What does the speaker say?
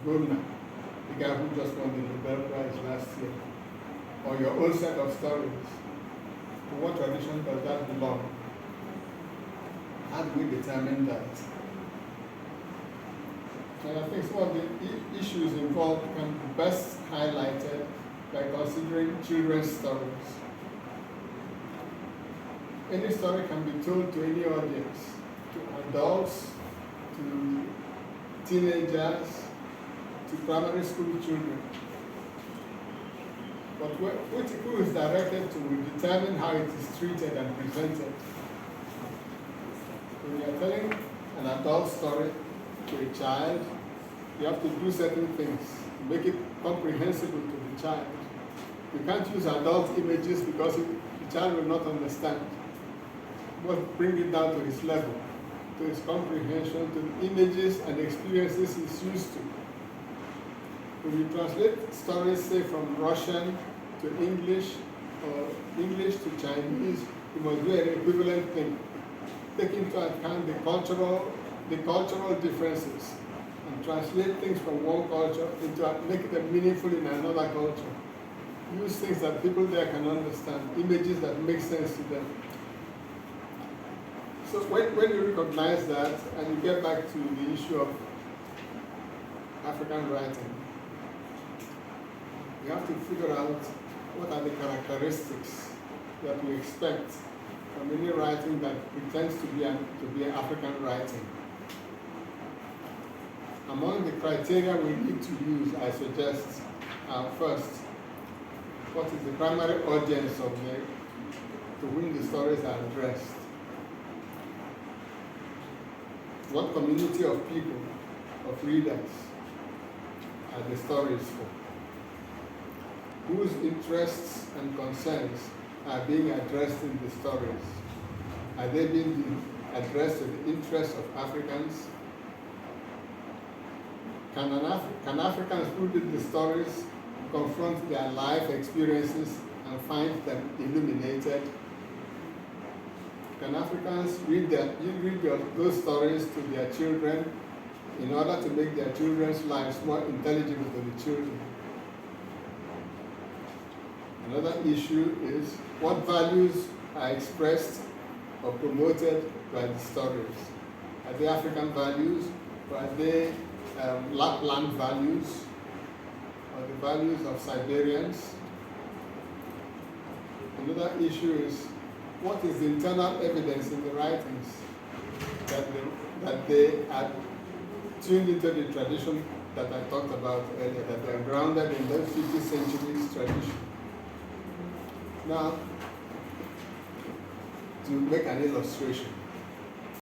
Gona, the guy who just won the Nobel Prize last year, or your own set of stories? To what tradition does that belong? How do we determine that? And I think some of the issues involved can be best highlighted by considering children's stories. Any story can be told to any audience, to adults, to teenagers, to primary school children. But who is directed to will determine how it is treated and presented. When you are telling an adult story to a child, you have to do certain things to make it comprehensible to the child. You can't use adult images because the child will not understand. But bring it down to his level, to his comprehension, to the images and experiences he's used to. When you translate stories, say, from Russian to English or English to Chinese, you must do an equivalent thing. Take into account the cultural differences and translate things from one culture into make them meaningful in another culture. Use things that people there can understand, images that make sense to them. So when you recognize that and you get back to the issue of African writing, you have to figure out what are the characteristics that we expect from any writing that pretends to be an African writing. Among the criteria we need to use, I suggest, first, what is the primary audience to whom the stories are addressed? What community of people, of readers, are the stories for? Whose interests and concerns are being addressed in the stories? Are they being addressed to the interests of Africans? Can Africans who read the stories confront their life experiences and find them illuminated? Can Africans read those stories to their children in order to make their children's lives more intelligible to the children? Another issue is what values are expressed or promoted by the stories. Are they African values, or are they Lapland values, or the values of Siberians? Another issue is what is the internal evidence in the writings that they are tuned into the tradition that I talked about earlier, that they are grounded in the 50th century's tradition. Now, to make an illustration,